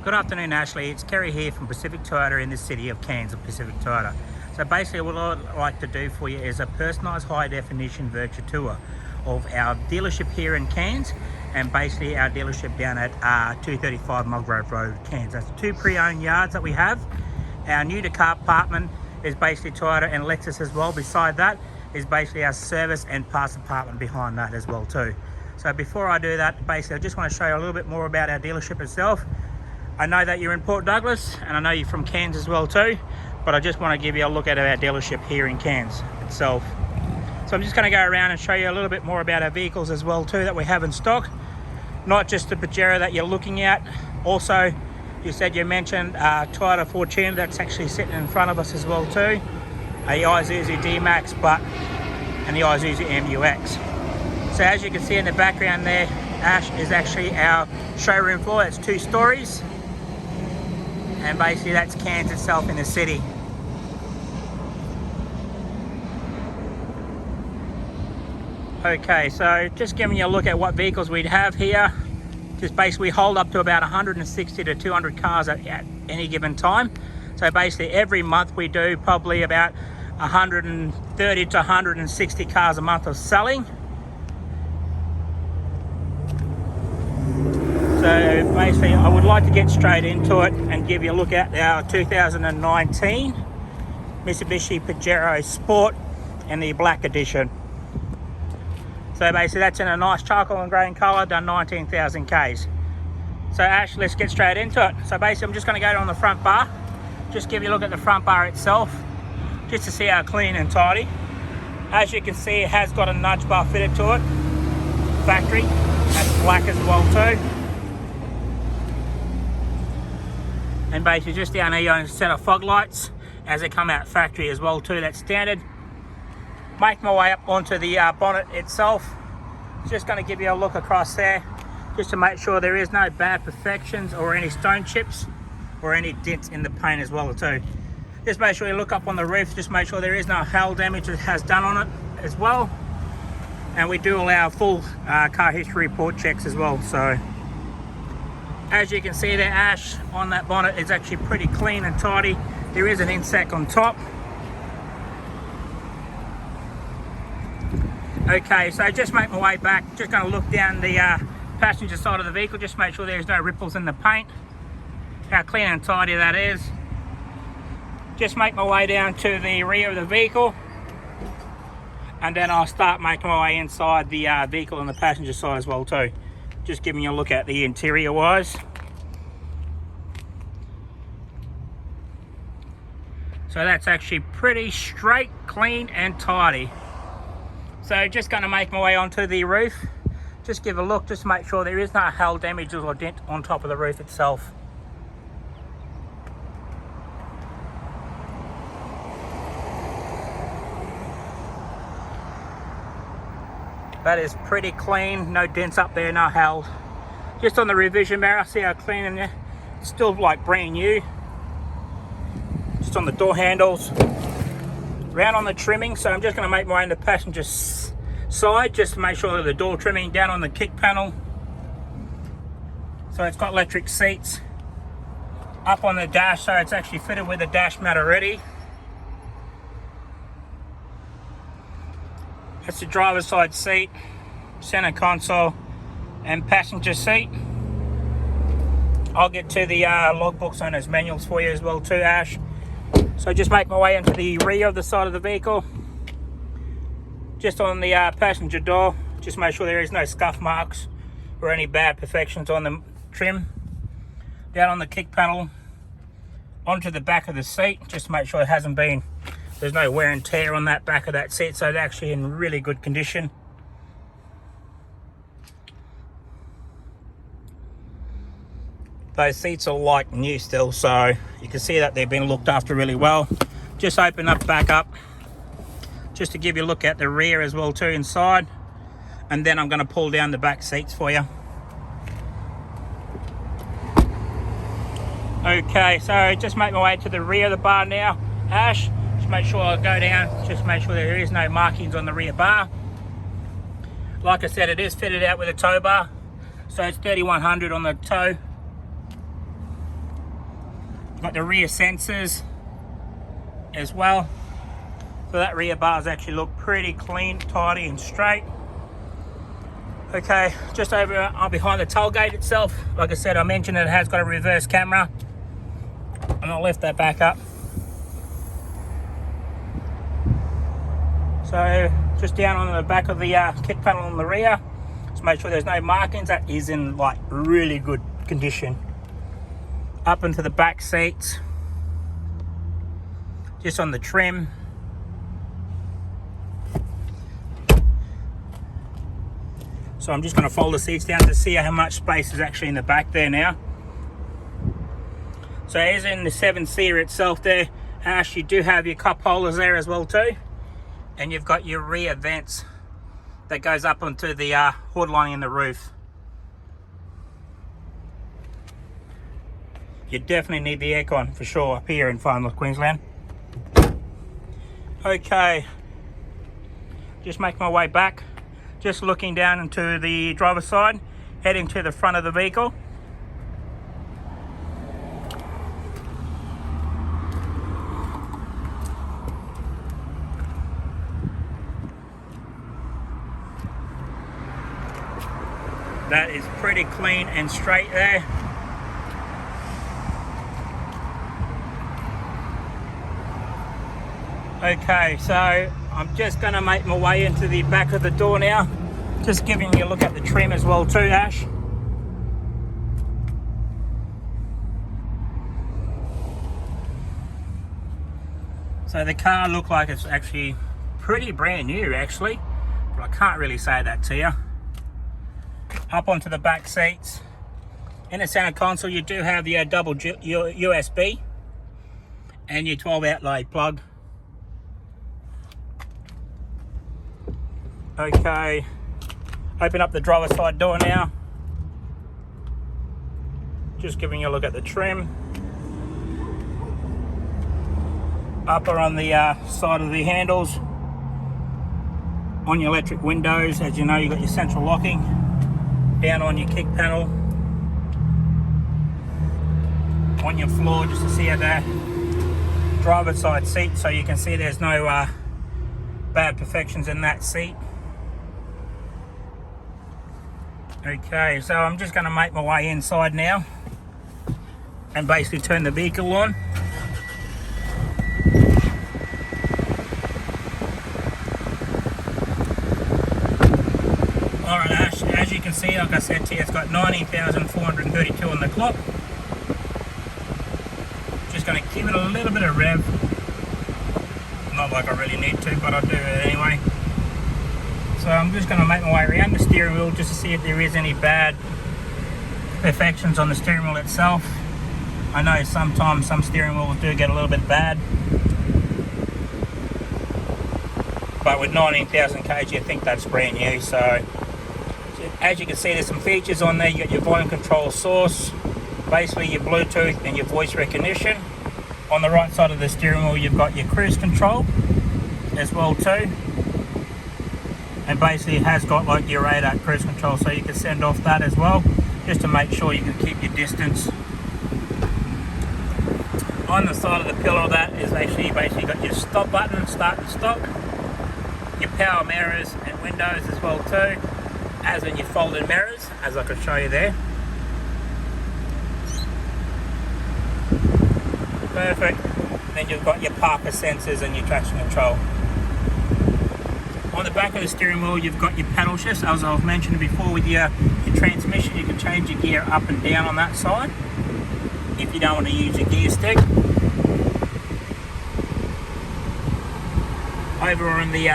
Good afternoon, Ashley. It's Kerry here from Pacific Toyota in the city of Cairns, Pacific Toyota. So basically what I'd like to do for you is a personalised high definition virtual tour of our dealership here in Cairns and basically our dealership down at 235 Mulgrove Road, Cairns. That's two pre-owned yards that we have. Our new to car department is basically Toyota and Lexus as well. Beside that is basically our service and parts department behind that as well too. So before I do that, basically I just want to show you a little bit more about our dealership itself. I know that you're in Port Douglas and I know you're from Cairns as well too, but I just want to give you a look at our dealership here in Cairns itself. So I'm just going to go around and show you a little bit more about our vehicles as well too that we have in stock. Not just the Pajero that you're looking at, also you mentioned Toyota Fortuna that's actually sitting in front of us as well too, a Isuzu D-Max and the Isuzu MUX. So as you can see in the background there, Ash, is actually our showroom floor. It's 2 stories. And basically that's Cairns itself in the city. Okay, so just giving you a look at what vehicles we'd have here. Just basically hold up to about 160 to 200 cars at any given time. So basically every month we do probably about 130 to 160 cars a month of selling. So basically I would like to get straight into it and give you a look at our 2019 Mitsubishi Pajero Sport in the black edition. So basically that's in a nice charcoal and grey colour, done 19,000 Ks. So Ash, let's get straight into it. So basically I'm just going to go on the front bar, just give you a look at the front bar itself, just to see how clean and tidy. As you can see, it has got a nudge bar fitted to it, factory, that's black as well too. And basically just down here on a set of fog lights as they come out factory as well too, that's standard. Make my way up onto the bonnet itself. Just going to give you a look across there just to make sure there is no bad perfections or any stone chips or any dents in the paint as well too. Just make sure you look up on the roof, just make sure there is no hail damage that has done on it as well. And we do allow full car history report checks as well. So as you can see there, Ash, on that bonnet is actually pretty clean and tidy. There is an insect on top. Okay, so just make my way back, just going to look down the passenger side of the vehicle, just make sure there's no ripples in the paint, how clean and tidy that is. Just make my way down to the rear of the vehicle and then I'll start making my way inside the vehicle on the passenger side as well too. Just giving you a look at the interior wise. So that's actually pretty straight, clean and tidy. So just going to make my way onto the roof. Just give a look, just make sure there is no hail damages or dent on top of the roof itself. That is pretty clean, no dents up there, no hail. Just on the revision mirror, see how clean in there. It's still like brand new. Just on the door handles. Round on the trimming, so I'm just going to make my way in the passenger side just to make sure that the door trimming down on the kick panel. So it's got electric seats. Up on the dash, so it's actually fitted with a dash mat already. That's the driver's side seat, center console and passenger seat. I'll get to the logbooks on those manuals for you as well too, Ash. So just make my way into the rear of the side of the vehicle. Just on the passenger door, just make sure there is no scuff marks or any bad perfections on the trim. Down on the kick panel, onto the back of the seat, just to make sure it hasn't been, there's no wear and tear on that back of that seat, so it's actually in really good condition. Those seats are like new still, so you can see that they've been looked after really well. Just open up back up just to give you a look at the rear as well too inside, and then I'm going to pull down the back seats for you. Okay, so just make my way to the rear of the bar now, Ash. Just make sure I go down, just make sure there is no markings on the rear bar. Like I said, it is fitted out with a tow bar, so it's 3100 on the tow. Got the rear sensors as well. So that rear bars actually look pretty clean, tidy and straight. Okay, just over behind the tailgate itself, like I said, I mentioned it has got a reverse camera. And I'll lift that back up. So just down on the back of the kick panel on the rear, just make sure there's no markings. That is in like really good condition. Up into the back seats, just on the trim. So I'm just going to fold the seats down to see how much space is actually in the back there now. So as in the 7-seater itself there, Ash, you do have your cup holders there as well too. And you've got your rear vents that goes up onto the hood lining in the roof. You definitely need the aircon for sure up here in Far North Queensland. Okay, just make my way back. Just looking down into the driver's side, heading to the front of the vehicle. That is pretty clean and straight there. Okay, so I'm just going to make my way into the back of the door now. Just giving you a look at the trim as well too, Ash. So the car looked like it's actually pretty brand new actually, but I can't really say that to you. Up onto the back seats. In the center console you do have your double USB and your 12 outlet plug. Okay, open up the driver's side door now. Just giving you a look at the trim. Upper on the side of the handles. On your electric windows, as you know, you've got your central locking. Down on your kick panel. On your floor, just to see how the driver's side seat, so you can see there's no bad perfections in that seat. Okay, so I'm just going to make my way inside now and basically turn the vehicle on. Alright Ash, as you can see, like I said to you, it's got 19,432 on the clock. Just going to give it a little bit of rev. Not like I really need to, but I'll do it anyway. So I'm just going to make my way around the steering wheel just to see if there is any bad imperfections on the steering wheel itself. I know sometimes some steering wheels do get a little bit bad, but with 19,000 kg I think that's brand new. So as you can see, there's some features on there. You got your volume control source, basically your Bluetooth and your voice recognition. On the right side of the steering wheel you've got your cruise control as well too. And basically it has got like your radar cruise control, so you can send off that as well, just to make sure you can keep your distance. On the side of the pillar of that is actually basically got your stop button, start and stop, your power mirrors and windows as well too, as in your folded mirrors, as I could show you there. Perfect. Then you've got your parker sensors and your traction control. On the back of the steering wheel you've got your paddle shifts. As I've mentioned before, with your transmission you can change your gear up and down on that side if you don't want to use your gear stick. Over on the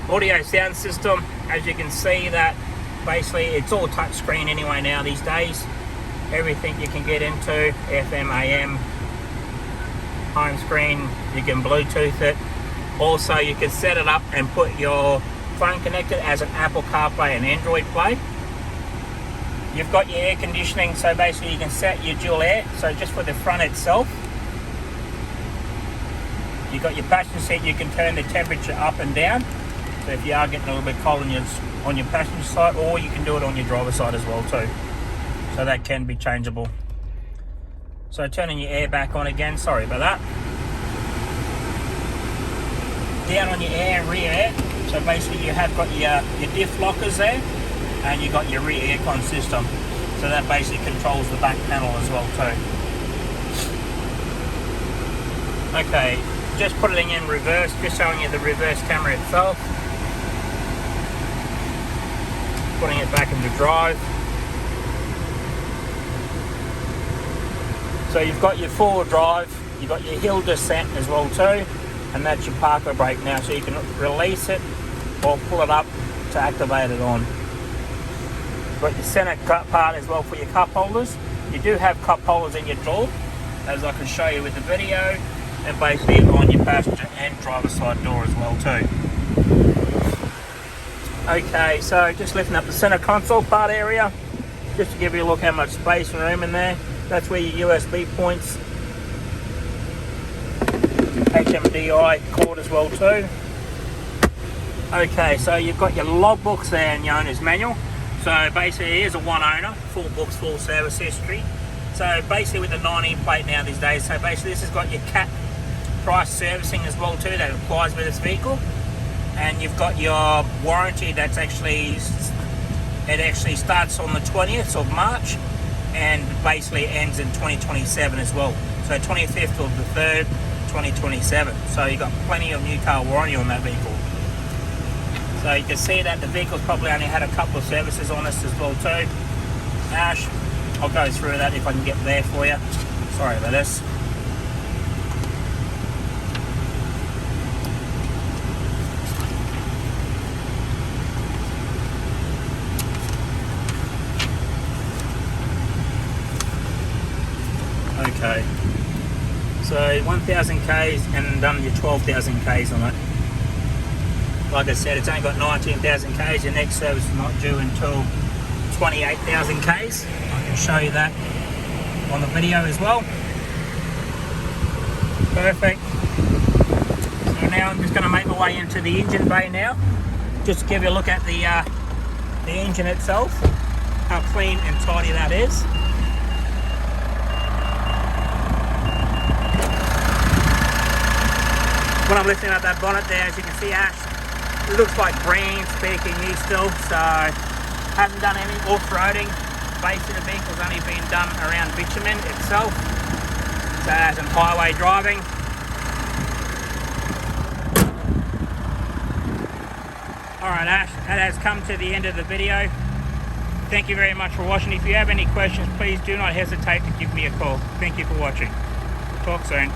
audio sound system, as you can see, that basically it's all touch screen anyway now these days. Everything you can get into, FM, AM, home screen, you can Bluetooth it. Also you can set it up and put your phone connected as an Apple CarPlay and Android Play. You've got your air conditioning, so basically you can set your dual air, so just for the front itself. You've got your passenger seat, you can turn the temperature up and down, so if you are getting a little bit cold on your passenger side, or you can do it on your driver's side as well too, so that can be changeable. So So turning your air back on again, sorry about that. Down on your air and rear air. So basically you have got your diff lockers there, and you got your rear aircon system. So that basically controls the back panel as well too. Okay, just putting it in reverse, just showing you the reverse camera itself. Putting it back into drive. So you've got your forward drive, you've got your hill descent as well too, and that's your parker brake now, so you can release it or pull it up to activate it on. You've got your center cut part as well for your cup holders. You do have cup holders in your door, as I can show you with the video, and basically on your passenger and driver side door as well too. Okay, so just lifting up the center console part area, just to give you a look how much space and room in there. That's where your USB points, HMDI cord as well too. Okay, so you've got your logbooks there and your owner's manual. So basically here's a one owner, full books, full service history. So basically with the 19 plate now these days, so basically this has got your CAT price servicing as well too, that applies with this vehicle. And you've got your warranty that's actually starts on the 20th of March and basically ends in 2027 as well. So 25th of the 3rd, 2027. So you've got plenty of new car warranty on that vehicle. So you can see that the vehicle's probably only had a couple of services on us as well too. Ash, I'll go through that if I can get there for you. Sorry about this. Okay, so 1,000 Ks and done your 12,000 Ks on it. Like I said, it's only got 19,000 Ks. Your next service is not due until 28,000 Ks. I can show you that on the video as well. Perfect. So now I'm just going to make my way into the engine bay now, just to give you a look at the engine itself, how clean and tidy that is. When I'm lifting up that bonnet there, as you can see, Ash, it looks like brand spanking new still, so hasn't done any off-roading. Basically the vehicle's only been done around bitumen itself, so it hasn't highway driving. Alright Ash, that has come to the end of the video. Thank you very much for watching. If you have any questions, please do not hesitate to give me a call. Thank you for watching. Talk soon.